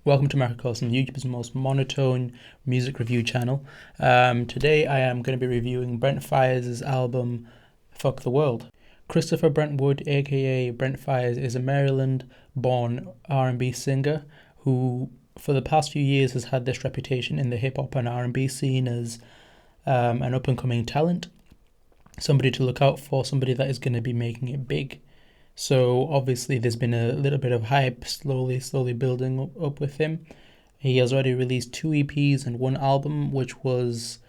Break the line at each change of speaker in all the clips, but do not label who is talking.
Welcome to Microcosm, YouTube's most monotone music review channel. Today I am going to be reviewing Brent Faiyaz's album Fuck the World. Christopher Brentwood, aka Brent Faiyaz, is a Maryland-born R&B singer who for the past few years has had this reputation in the hip-hop and R&B scene as an up-and-coming talent, somebody to look out for, somebody that is going to be making it big. So obviously there's been a little bit of hype slowly building up with him. He has already released 2 EPs and 1 album, which was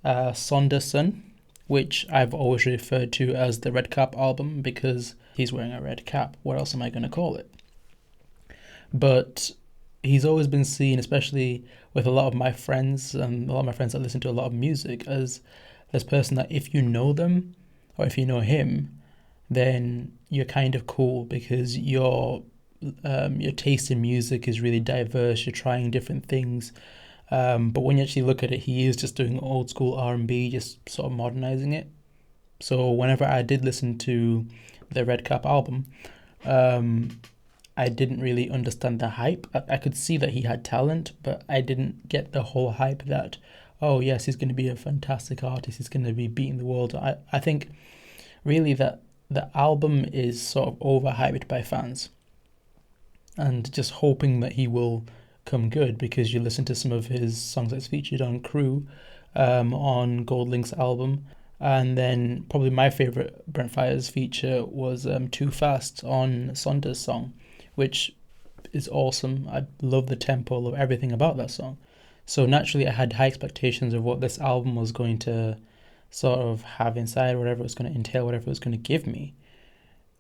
Sonder Sun, which I've always referred to as the Red Cap album because he's wearing a red cap. What else am I going to call it? But he's always been seen, especially with a lot of my friends and a lot of my friends that listen to a lot of music, as this person that if you know them or if you know him, then you're kind of cool because your taste in music is really diverse. You're trying different things, but when you actually look at it, he is just doing old school R&B, just sort of modernizing it. So whenever I did listen to the Red Cap album, I didn't really understand the hype. I could see that he had talent, but I didn't get the whole hype that, oh yes, he's going to be a fantastic artist, he's going to be beating the world. I think really that the album is sort of overhyped by fans and just hoping that he will come good, because you listen to some of his songs that's featured on Crew, on Gold Link's album, and then probably my favourite Brent Faiyaz feature was Too Fast on Sonder's song, which is awesome. I love the tempo, love everything about that song. So naturally I had high expectations of what this album was going to sort of have inside, whatever it was going to entail, whatever it was going to give me.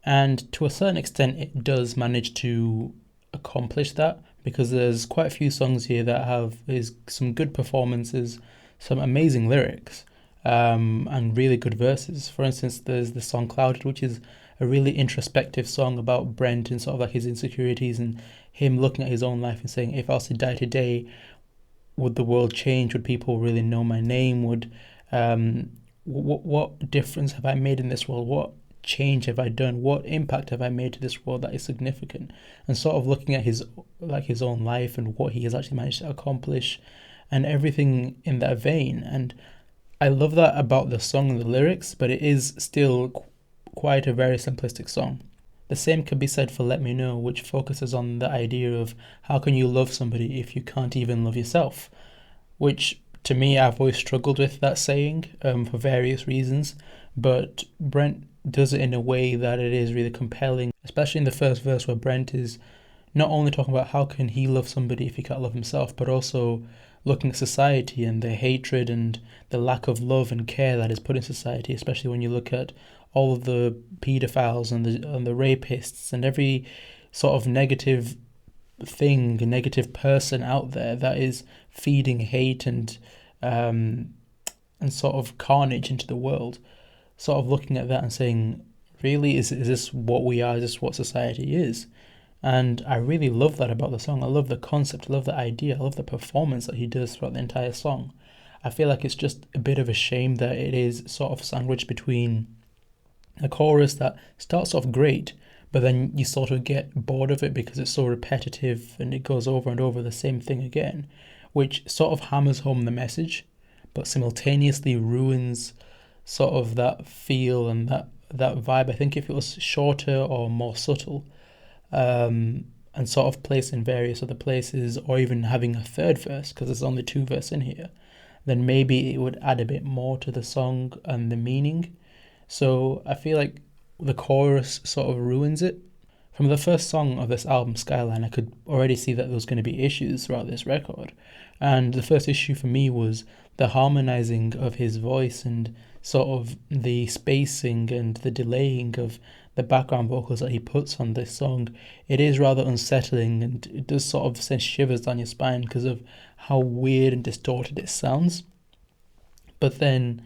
And to a certain extent, it does manage to accomplish that, because there's quite a few songs here that have some good performances, some amazing lyrics, and really good verses. For instance, there's the song Clouded, which is a really introspective song about Brent and sort of like his insecurities and him looking at his own life and saying, if I was to die today, would the world change? Would people really know my name? Would what difference have I made in this world? What change have I done? What impact have I made to this world that is significant? And sort of looking at his own life and what he has actually managed to accomplish and everything in that vein. And I love that about the song and the lyrics, but it is still quite a very simplistic song. The same could be said for Let Me Know, which focuses on the idea of how can you love somebody if you can't even love yourself, which to me, I've always struggled with that saying for various reasons, but Brent does it in a way that it is really compelling, especially in the first verse where Brent is not only talking about how can he love somebody if he can't love himself, but also looking at society and the hatred and the lack of love and care that is put in society, especially when you look at all of the pedophiles and the rapists and every sort of negative thing, a negative person out there that is feeding hate and sort of carnage into the world. Sort of looking at that and saying, really, is this what we are? Is this what society is? And I really love that about the song. I love the concept, I love the idea, I love the performance that he does throughout the entire song. I feel like it's just a bit of a shame that it is sort of sandwiched between a chorus that starts off great, but then you sort of get bored of it because it's so repetitive and it goes over and over the same thing again, which sort of hammers home the message, but simultaneously ruins sort of that feel and that vibe. I think if it was shorter or more subtle, and sort of placed in various other places, or even having a third verse, because there's only 2 verses in here, then maybe it would add a bit more to the song and the meaning. So I feel like the chorus sort of ruins it. From the first song of this album, Skyline, I could already see that there was going to be issues throughout this record. And the first issue for me was the harmonizing of his voice and sort of the spacing and the delaying of the background vocals that he puts on this song. It is rather unsettling and it does sort of send shivers down your spine because of how weird and distorted it sounds. But then,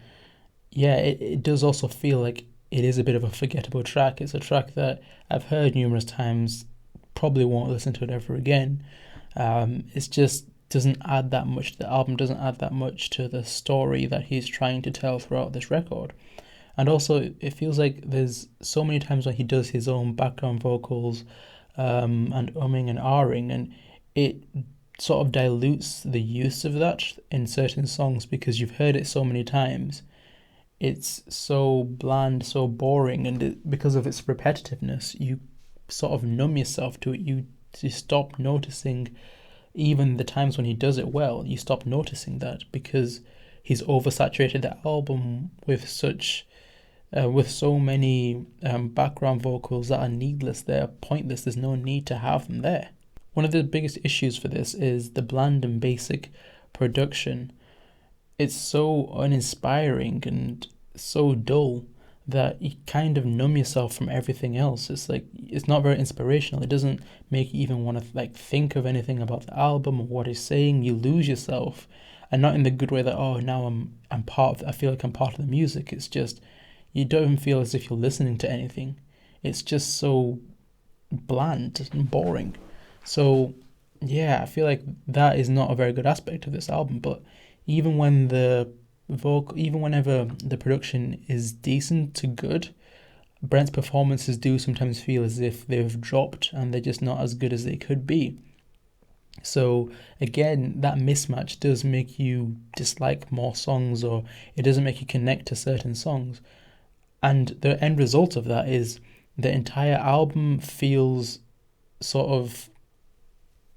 yeah, it does also feel like it is a bit of a forgettable track. It's a track that I've heard numerous times, probably won't listen to it ever again. It's just doesn't add that much to the album, doesn't add that much to the story that he's trying to tell throughout this record. And also, it feels like there's so many times when he does his own background vocals and umming and ahhing, and it sort of dilutes the use of that in certain songs because you've heard it so many times. It's so bland, so boring, and because of its repetitiveness, you sort of numb yourself to it. You stop noticing even the times when he does it well. You stop noticing that because he's oversaturated the album with so many background vocals that are needless. They're pointless. There's no need to have them there. One of the biggest issues for this is the bland and basic production. It's so uninspiring and so dull that you kind of numb yourself from everything else. It's like it's not very inspirational. It doesn't make you even want to like think of anything about the album or what it's saying. You lose yourself, and not in the good way that now I'm part of. I feel like I'm part of the music. It's just you don't even feel as if you're listening to anything. It's just so bland and boring. So yeah, I feel like that is not a very good aspect of this album. But even when even whenever the production is decent to good, Brent's performances do sometimes feel as if they've dropped and they're just not as good as they could be. So again, that mismatch does make you dislike more songs, or it doesn't make you connect to certain songs. And the end result of that is the entire album feels sort of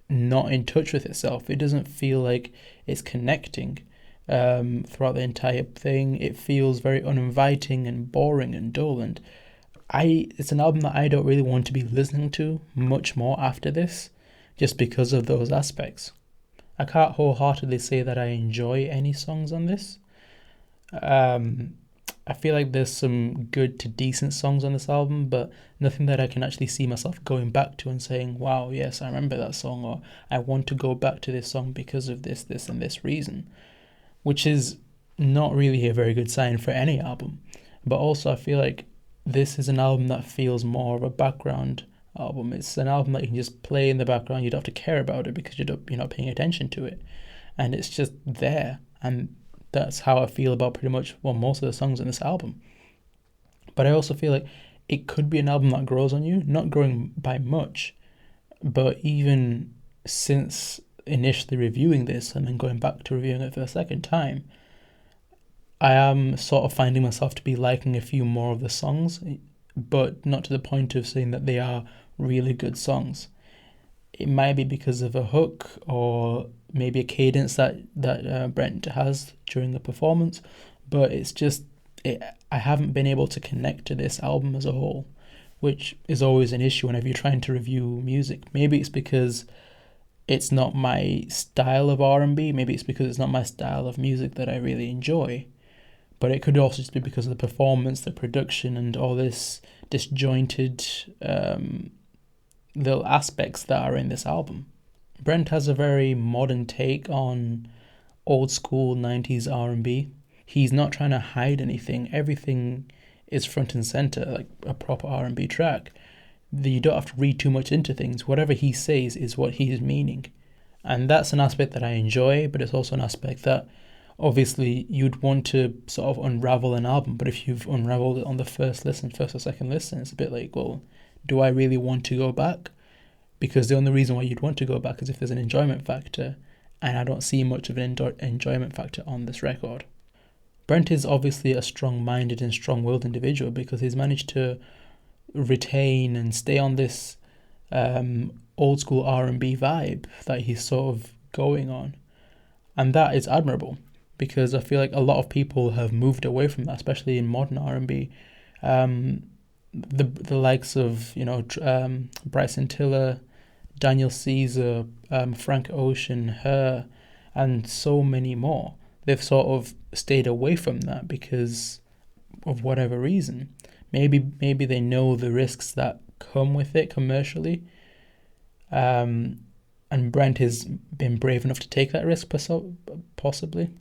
not in touch with itself. It doesn't feel like it's connecting throughout the entire thing. It feels very uninviting and boring and dull, and it's an album that I don't really want to be listening to much more after this, just because of those aspects. I can't wholeheartedly say that I enjoy any songs on this. I feel like there's some good to decent songs on this album, but nothing that I can actually see myself going back to and saying, wow, yes, I remember that song, or I want to go back to this song because of this, and this reason, which is not really a very good sign for any album. But also I feel like this is an album that feels more of a background album. It's an album that you can just play in the background. You don't have to care about it because you're not paying attention to it. And it's just there. And that's how I feel about pretty much, most of the songs in this album. But I also feel like it could be an album that grows on you, not growing by much, but even since initially reviewing this and then going back to reviewing it for the second time, I am sort of finding myself to be liking a few more of the songs, but not to the point of saying that they are really good songs. It might be because of a hook or maybe a cadence that Brent has during the performance, but it's just I haven't been able to connect to this album as a whole, which is always an issue whenever you're trying to review music. Maybe it's because it's not my style of R&B, maybe it's because it's not my style of music that I really enjoy, but it could also just be because of the performance, the production, and all this disjointed little aspects that are in this album. Brent has a very modern take on old school 90s R&B. He's not trying to hide anything. Everything is front and center, like a proper R&B track. You don't have to read too much into things. Whatever he says is what he is meaning. And that's an aspect that I enjoy, but it's also an aspect that obviously you'd want to sort of unravel an album. But if you've unraveled it on the first or second listen, it's a bit like, well, do I really want to go back? Because the only reason why you'd want to go back is if there's an enjoyment factor, and I don't see much of an enjoyment factor on this record. Brent is obviously a strong-minded and strong-willed individual because he's managed to retain and stay on this old school R&B vibe that he's sort of going on, and that is admirable because I feel like a lot of people have moved away from that, especially in modern R&B. The likes of Bryson Tiller, Daniel Caesar, Frank Ocean, Her, and so many more. They've sort of stayed away from that because of whatever reason. Maybe they know the risks that come with it commercially. And Brent has been brave enough to take that risk, possibly.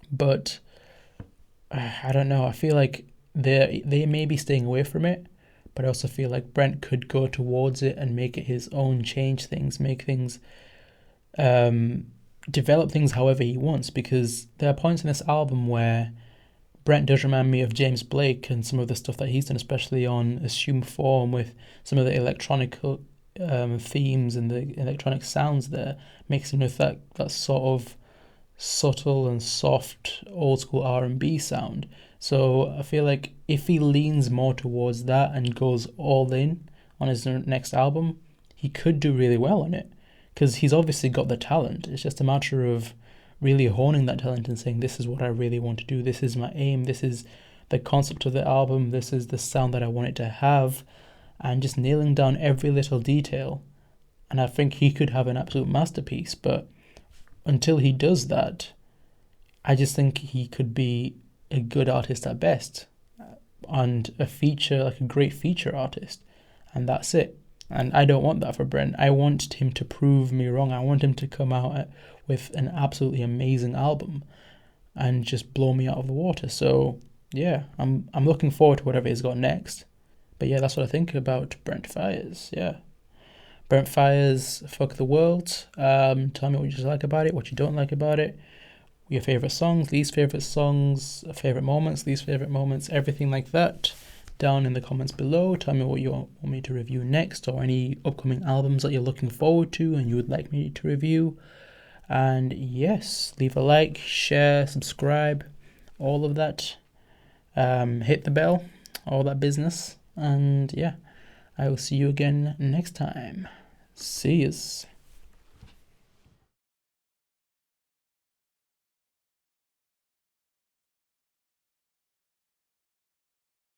But I don't know. I feel like they may be staying away from it, but I also feel like Brent could go towards it and make it his own, change things, make things, develop things however he wants, because there are points in this album where Brent does remind me of James Blake and some of the stuff that he's done, especially on Assume Form with some of the themes and the electronic sounds there, mixing with that sort of subtle and soft old school R&B sound. So I feel like if he leans more towards that and goes all in on his next album, he could do really well on it, because he's obviously got the talent. It's just a matter of really honing that talent and saying, this is what I really want to do, this is my aim, this is the concept of the album, this is the sound that I want it to have, and just nailing down every little detail. And I think he could have an absolute masterpiece. But until he does that, I just think he could be a good artist at best, and like a great feature artist, and that's it. And I don't want that for Brent. I want him to prove me wrong. I want him to come out with an absolutely amazing album and just blow me out of the water. So yeah, I'm looking forward to whatever he's got next. But yeah, that's what I think about Brent Faiyaz. Yeah. Brent Faiyaz, Fuck the World. Tell me what you like about it, what you don't like about it, your favourite songs, least favourite songs, favourite moments, least favourite moments, everything like that down in the comments below. Tell me what you want me to review next, or any upcoming albums that you're looking forward to and you would like me to review. And yes, leave a like, share, subscribe, all of that. Hit the bell, all that business. And yeah, I will see you again next time. See yous.